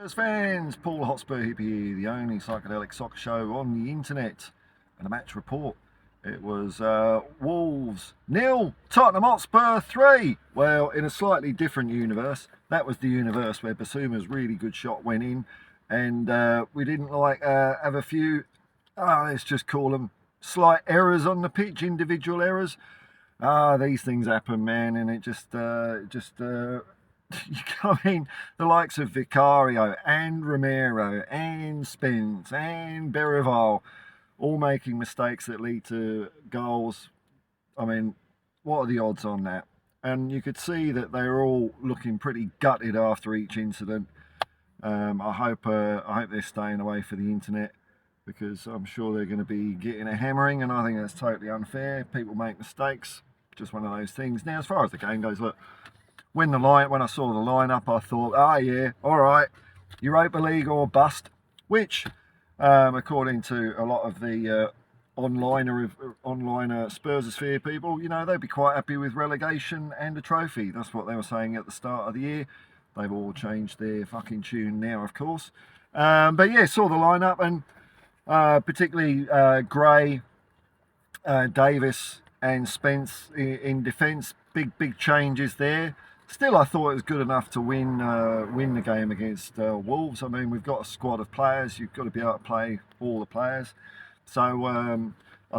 Spurs fans, Paul Hotspur here, the only psychedelic soccer show on the internet, and a match report. It was Wolves 0, Tottenham Hotspur 3. Well, in a slightly different universe. That was the universe where Basuma's really good shot went in, and we didn't have a few, let's just call them slight errors on the pitch, individual errors. These things happen, man, and it just I mean, the likes of Vicario and Romero and Spence and Berrival all making mistakes that lead to goals. I mean, what are the odds on that? And you could see that they were all looking pretty gutted after each incident. I hope they're staying away for the internet, because I'm sure they're going to be getting a hammering, and I think that's totally unfair. People make mistakes, just one of those things. Now, as far as the game goes, look, when I saw the lineup, I thought, yeah, all right, Europa League or bust, which, according to a lot of the online Spursosphere people, you know, they'd be quite happy with relegation and a trophy. That's what they were saying at the start of the year. They've all changed their fucking tune now, of course. But yeah, saw the lineup, and particularly Gray, Davis and Spence in defence. Big changes there. Still, I thought it was good enough to win the game against Wolves. I mean, we've got a squad of players. You've got to be able to play all the players. So I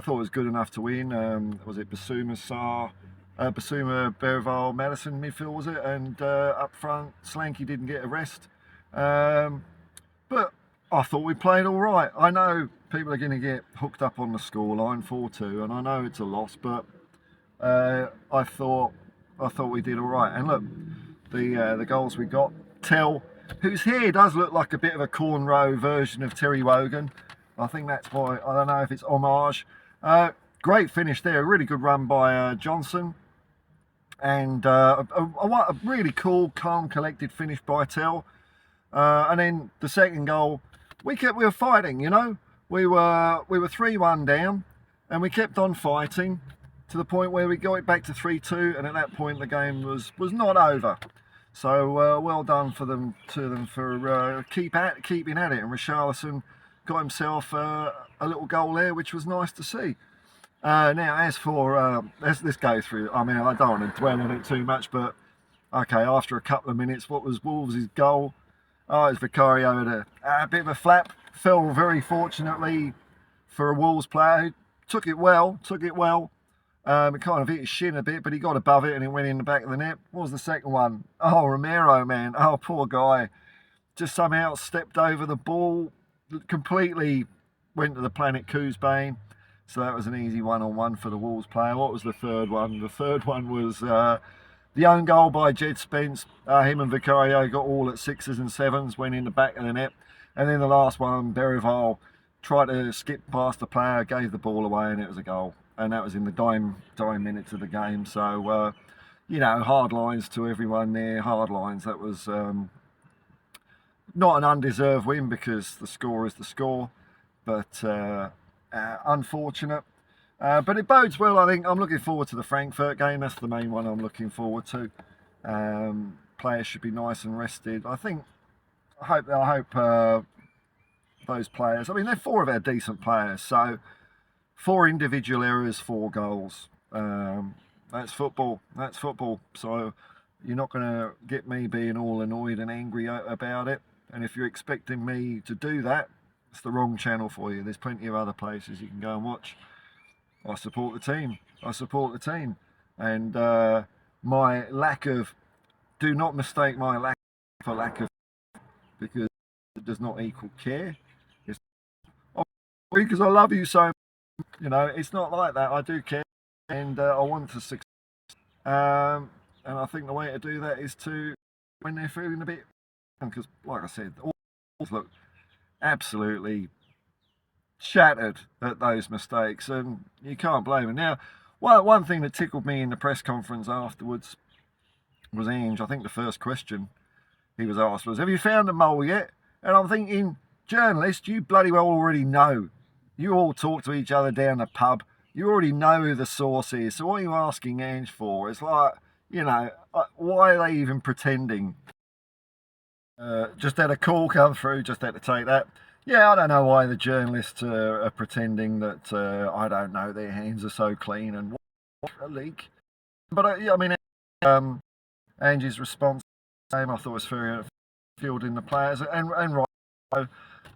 thought it was good enough to win. Was it Basuma, Berrival, Madison midfield, was it? And up front, Slanky didn't get a rest. But I thought we played all right. I know people are going to get hooked up on the scoreline 4-2, and I know it's a loss, but I thought we did all right. And look, the goals we got. Tell, whose hair does look like a bit of a cornrow version of Terry Wogan. I think that's why. I don't know if it's homage. Great finish there. A really good run by Johnson, and a really cool, calm, collected finish by Tell. And then the second goal, we were fighting. You know, we were 3-1 down, and we kept on fighting, to the point where we got it back to 3-2, and at that point the game was not over. So well done to them for keeping at it. And Richarlison got himself a little goal there, which was nice to see. Now, as for let's go through. I mean, I don't want to dwell on it too much, but okay, after a couple of minutes, what was Wolves' goal? Oh, it's Vicario had a bit of a flap. Fell very fortunately for a Wolves player who took it well. It kind of hit his shin a bit, but he got above it and it went in the back of the net. What was the second one? Oh, Romero, man. Oh, poor guy. Just somehow stepped over the ball, completely went to the planet Coosbane. So that was an easy one-on-one for the Wolves player. What was the third one? The third one was the own goal by Jed Spence. Him and Vicario got all at 6s and 7s, went in the back of the net. And then the last one, Berrival tried to skip past the player, gave the ball away, and it was a goal. And that was in the dime minutes of the game. So, you know, hard lines to everyone there, hard lines. That was not an undeserved win, because the score is the score, but unfortunate. But it bodes well, I think. I'm looking forward to the Frankfurt game. That's the main one I'm looking forward to. Players should be nice and rested. I hope those players, I mean, they're 4 of our decent players, so 4 individual errors, 4 goals. That's football. So you're not going to get me being all annoyed and angry about it. And if you're expecting me to do that, it's the wrong channel for you. There's plenty of other places you can go and watch. I support the team. And my lack of, do not mistake my lack for lack of, because it does not equal care. It's because I love you so much. You know, it's not like that. I do care, and I want to succeed. And I think the way to do that is to, when they're feeling a bit, because like I said, all look absolutely shattered at those mistakes, and you can't blame them. Now, one thing that tickled me in the press conference afterwards was Ange. I think the first question he was asked was, "Have you found the mole yet?" And I'm thinking, journalist, you bloody well already know. You all talk to each other down the pub. You already know who the source is. So what are you asking Ange for? It's like, you know, why are they even pretending? Just had a call come through, just had to take that. Yeah, I don't know why the journalists are pretending that I don't know, their hands are so clean and what a leak. But yeah, I mean, um, Ange's response, I thought was very fielding the players and right.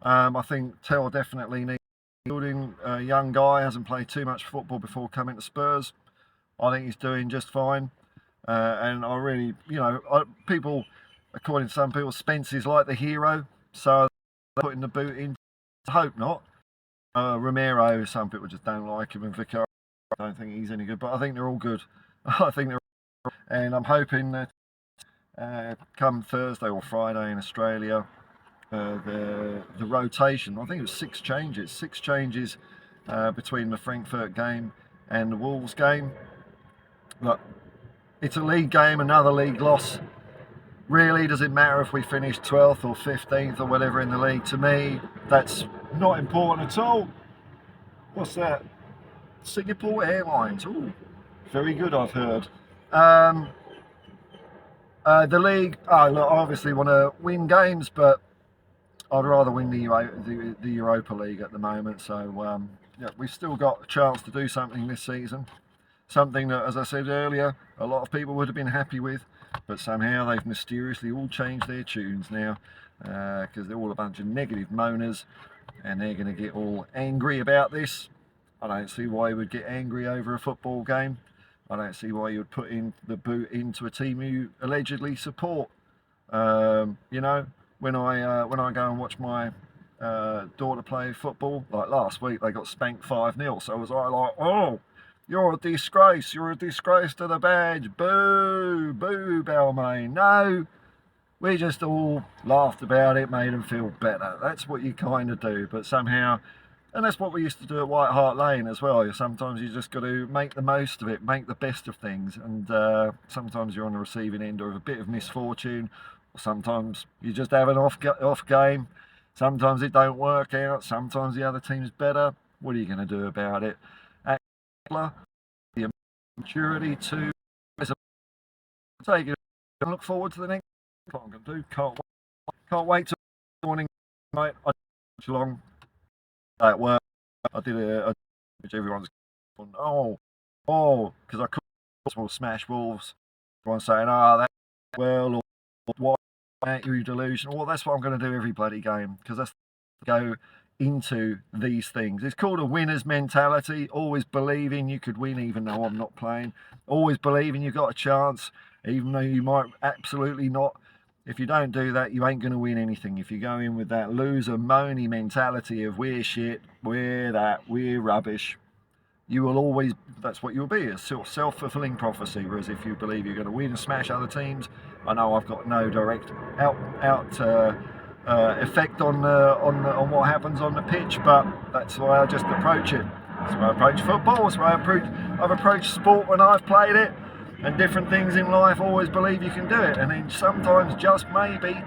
I think Tell definitely needs fielding. A young guy, hasn't played too much football before coming to Spurs. I think he's doing just fine. And I really, people, according to some people, Spence is like the hero, so they're putting the boot in. I hope not. Romero, some people just don't like him, and Vicar, I don't think he's any good, but I think they're all good. I think they're, and I'm hoping that come Thursday or Friday in Australia, the rotation. I think it was six changes between the Frankfurt game and the Wolves game. Look, it's a league game, another league loss. Really, does it matter if we finish 12th or 15th or whatever in the league? To me, that's not important at all. What's that? Singapore Airlines. Ooh, very good, I've heard. The league, look, I obviously want to win games, but I'd rather win the Europa League at the moment. So, yeah, we've still got a chance to do something this season. Something that, as I said earlier, a lot of people would have been happy with, but somehow they've mysteriously all changed their tunes now, because they're all a bunch of negative moaners, and they're going to get all angry about this. I don't see why you would get angry over a football game. I don't see why you would put in the boot into a team you allegedly support. You know, when I go and watch my daughter play football, like last week, they got spanked 5-0, so I was like, oh, you're a disgrace. You're a disgrace to the badge. Boo, boo, Balmain. No, we just all laughed about it, made them feel better. That's what you kind of do. But somehow, and that's what we used to do at White Hart Lane as well. Sometimes you just got to make the most of it, make the best of things. And sometimes you're on the receiving end of a bit of misfortune. Or sometimes you just have an off game. Sometimes it don't work out. Sometimes the other team's better. What are you going to do about it? The maturity to take it and look forward to the next. What I'm going to do. Can't wait till morning, mate. I did too long at work. I did which everyone's because I could smash Wolves. Everyone's saying, that well, or what you delusional. Well, that's what I'm going to do every bloody game, because that's go into these things. It's called a winner's mentality. Always believing you could win even though I'm not playing. Always believing you've got a chance even though you might absolutely not. If you don't do that, you ain't going to win anything. If you go in with that loser moany mentality of we're shit, we're rubbish, you will always, that's what you'll be, a self-fulfilling prophecy. Whereas if you believe you're going to win and smash other teams, I know I've got no direct effect on what happens on the pitch, but that's why I just approach it. That's why I approach football. That's why I've approached sport when I've played it, and different things in life. Always believe you can do it, and then sometimes, just maybe,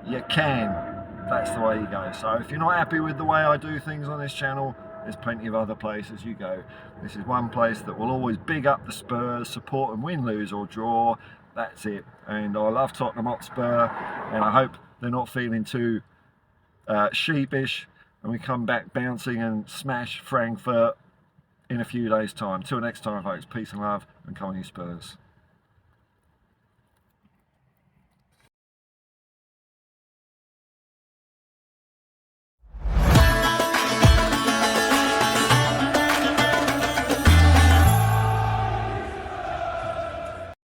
you can. That's the way you go. So if you're not happy with the way I do things on this channel, there's plenty of other places you go. This is one place that will always big up the Spurs, support them, win, lose or draw. That's it. And I love Tottenham Hotspur, and I hope they're not feeling too sheepish, and we come back bouncing and smash Frankfurt in a few days' time. Till next time, folks, peace and love, and come on you Spurs.